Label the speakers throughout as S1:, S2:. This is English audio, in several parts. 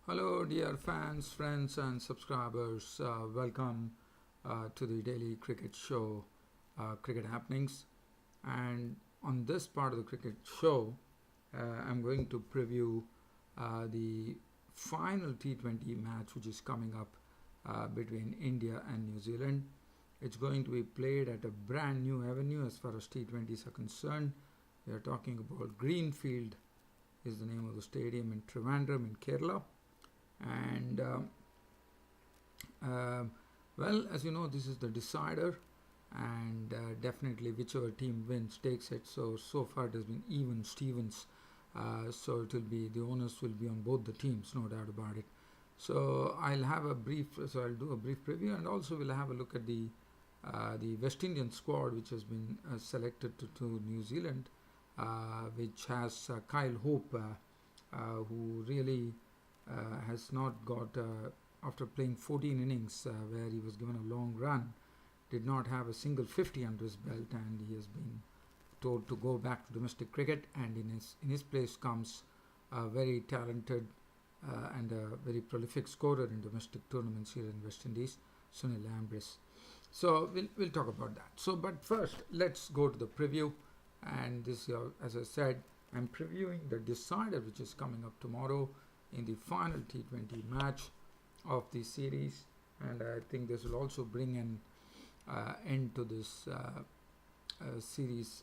S1: Hello, dear fans, friends, and subscribers. Welcome to the daily cricket show, Cricket Happenings. And on this part of the cricket show, I'm going to preview the final T20 match, which is coming up between India and New Zealand. It's going to be played at a brand new avenue as far as T20s are concerned. We are talking about Greenfield, is the name of the stadium in Trivandrum in Kerala. And uh, well, as you know, this is the decider, and definitely whichever team wins takes it. So far it has been even Stevens. So it will be the onus will be on both the teams, no doubt about it. So I'll do a brief preview, and also we'll have a look at the West Indian squad, which has been selected to New Zealand, which has Kyle Hope, who really has not got, after playing 14 innings where he was given a long run, did not have a single 50 under his belt, and he has been told to go back to domestic cricket. And in his place comes a very talented and a very prolific scorer in domestic tournaments here in West Indies, Sunil Ambris. So we'll talk about that. So, but first, let's go to the preview. And this, as I said, I'm previewing the decider, which is coming up tomorrow in the final T20 match of the series, and I think this will also bring an end to this series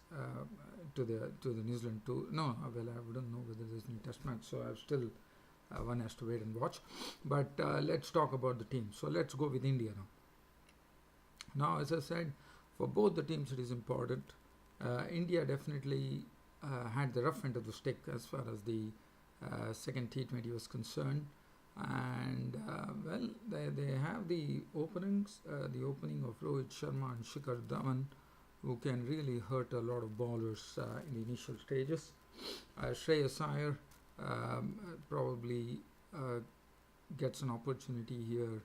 S1: to the New Zealand tour. No, well, I wouldn't know whether there's any test match, so I've still one has to wait and watch. But let's talk about the team. So let's go with India now. Now, as I said, for both the teams, it is important. India definitely had the rough end of the stick as far as the second T20 was concerned, and well, they have the the opening of Rohit Sharma and Shikhar Dhawan, who can really hurt a lot of bowlers in the initial stages. Shreyas Iyer probably gets an opportunity here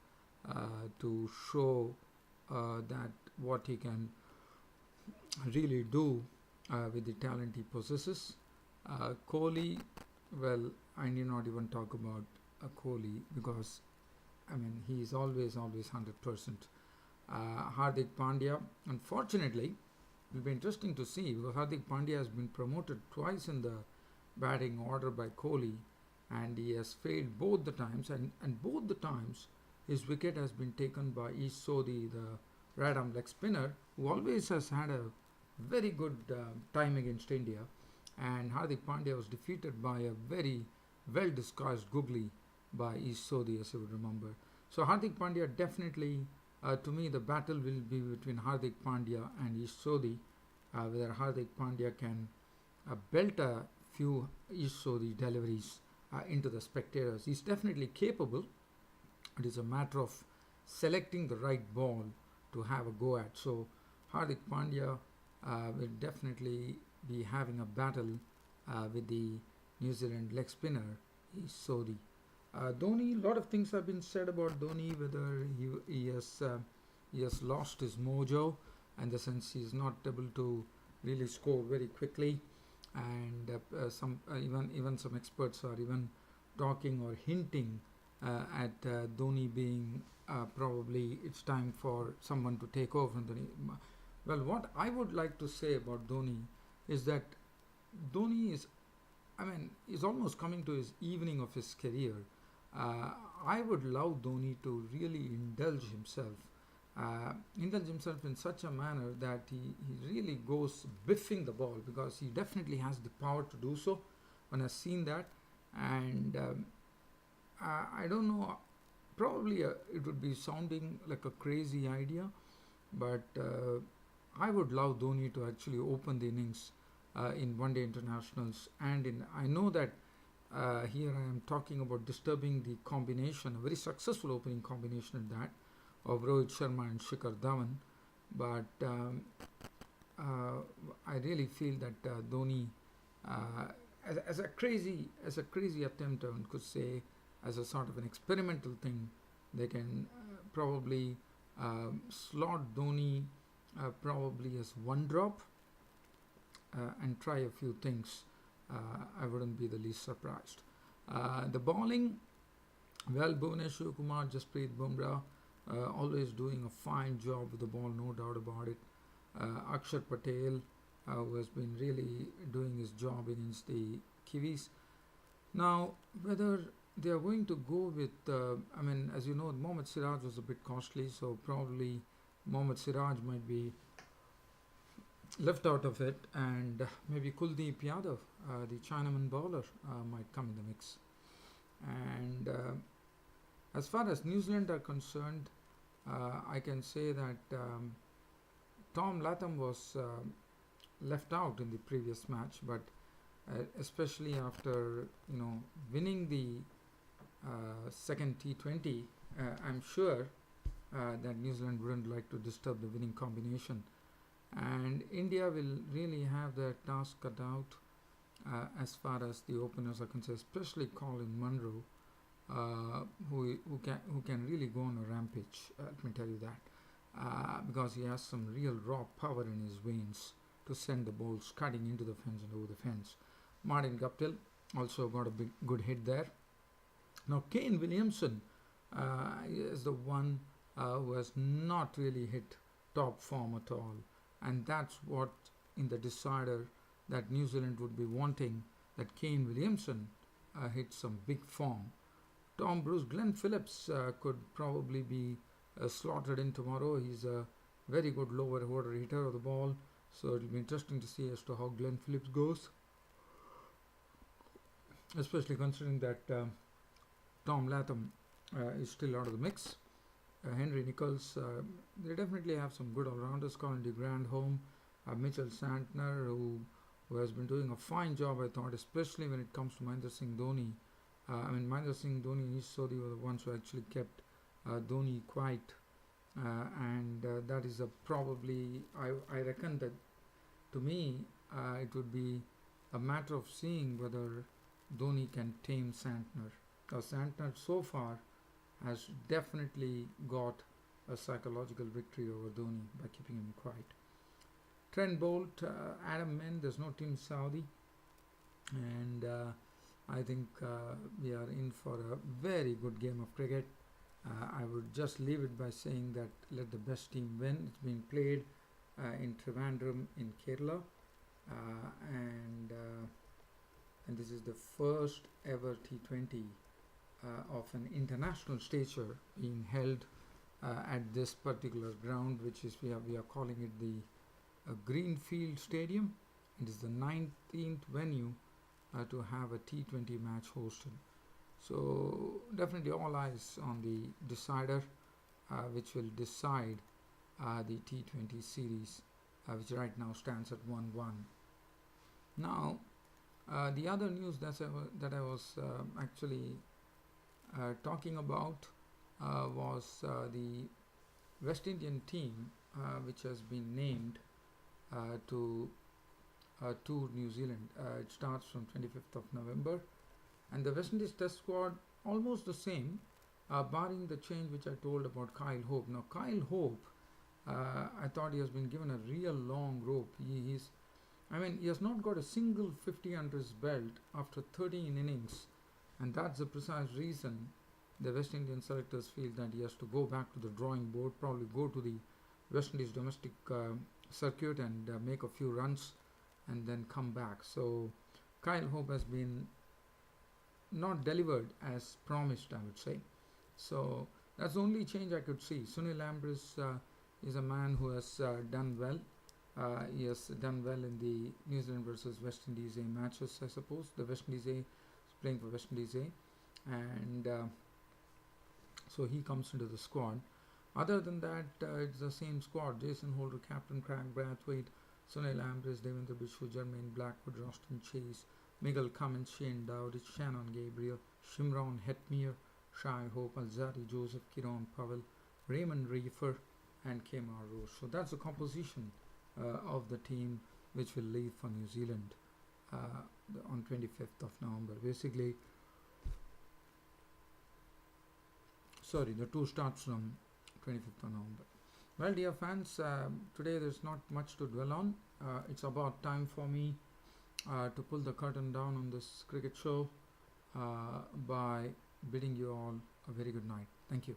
S1: to show that what he can really do with the talent he possesses. Kohli, well, I need not even talk about Kohli, because I mean he is always 100%. Hardik Pandya, unfortunately, will be interesting to see, because Hardik Pandya has been promoted twice in the batting order by Kohli, and he has failed both the times, and both the times his wicket has been taken by Ish Sodhi, the right arm leg spinner, who always has had a very good time against India. And Hardik Pandya was defeated by a very well disguised googly by Ish Sodhi, as you would remember. So Hardik Pandya definitely, to me, the battle will be between Hardik Pandya and Ish Sodhi, whether Hardik Pandya can belt a few Ish Sodhi deliveries into the spectators. He's definitely capable. It is a matter of selecting the right ball to have a go at. So Hardik Pandya will definitely be having a battle with the New Zealand leg spinner, Ish Sodhi. Dhoni, a lot of things have been said about Dhoni, whether he has lost his mojo, in the sense he is not able to really score very quickly, and even some experts are even talking or hinting at Dhoni being probably it's time for someone to take over from Dhoni. Well, what I would like to say about Dhoni is that Dhoni is almost coming to his evening of his career. I would love Dhoni to really indulge himself in such a manner that he really goes biffing the ball, because he definitely has the power to do so. One has seen that, and I don't know, probably it would be sounding like a crazy idea, but I would love Dhoni to actually open the innings in one day internationals. And I know that here I am talking about disturbing the combination, a very successful opening combination at that, of Rohit Sharma and Shikhar Dhawan. But I really feel that Dhoni, as a crazy attempt, one could say, as a sort of an experimental thing, they can probably slot Dhoni probably as one drop and try a few things. I wouldn't be the least surprised. The bowling, Well, Bhuvneshwar Kumar, Jasprit Bumrah, always doing a fine job with the ball, no doubt about it. Akshar Patel, who has been really doing his job against the Kiwis. Now, whether they are going to go with, I mean, as you know, Mohammad Siraj was a bit costly, so probably Mohammad Siraj might be left out of it, and maybe Kuldeep Yadav, the Chinaman bowler, might come in the mix. And as far as New Zealand are concerned, I can say that Tom Latham was left out in the previous match, but especially after winning the second T20, I'm sure that New Zealand wouldn't like to disturb the winning combination, and India will really have their task cut out as far as the openers are concerned, especially Colin Munro, who can really go on a rampage. Let me tell you that, because he has some real raw power in his veins to send the balls cutting into the fence and over the fence. Martin Guptill also got a big good hit there. Now Kane Williamson is the one who has not really hit top form at all, and that's what in the decider that New Zealand would be wanting, that Kane Williamson hit some big form. Tom Bruce, Glenn Phillips could probably be slotted in tomorrow. He's a very good lower order hitter of the ball, so it'll be interesting to see as to how Glenn Phillips goes, especially considering that Tom Latham is still out of the mix. Henry Nichols, they definitely have some good all-rounders. Colin de Grandhomme, Mitchell Santner, who has been doing a fine job, I thought, especially when it comes to Mahendra Singh Dhoni. Mahendra Singh Dhoni and Ish Sodhi were the ones who actually kept Dhoni quiet, and that is probably, I reckon that to me it would be a matter of seeing whether Dhoni can tame Santner. Santner so far has definitely got a psychological victory over Dhoni by keeping him quiet. Trent Bolt, Adam Min, there's no Team Saudi, and I think we are in for a very good game of cricket. I would just leave it by saying that let the best team win. It's being played in Trivandrum in Kerala, and this is the first ever T20 of an international stature being held at this particular ground, which is we are calling it the Greenfield Stadium. It is the 19th venue to have a T20 match hosted. So definitely all eyes on the decider, which will decide the T20 series, which right now stands at 1-1. Now, the other news that I was actually talking about was the West Indian team, which has been named to tour New Zealand. It starts from 25th of November, and the West Indies Test squad almost the same, barring the change which I told about Kyle Hope. Now Kyle Hope, I thought he has been given a real long rope. He has not got a single 50 under his belt after 13 innings, and that's the precise reason the West Indian selectors feel that he has to go back to the drawing board, probably go to the West Indies domestic circuit and make a few runs and then come back. So Kyle Hope has been not delivered as promised, I would say. So that's the only change I could see. Sunil Ambris is a man who has done well. He has done well in the New Zealand versus West Indies A matches, I suppose. The West Indies A is playing for West Indies A, and so he comes into the squad. Other than that, it's the same squad. Jason Holder, captain, Craig Brathwaite, Sunil Ambris, Devendra Bishu, Jermaine Blackwood, Roston Chase, Miguel Cummins, Shane Dowd, Shannon Gabriel, Shimron Hetmere, Shai Hope, Alzari Joseph, Kieron Powell, Raymond Reefer, and Kemar Roach. So that's the composition of the team which will leave for New Zealand on 25th of November. Basically, the tour starts from 25th of November. Well, dear fans, today there's not much to dwell on. It's about time for me to pull the curtain down on this cricket show by bidding you all a very good night. Thank you.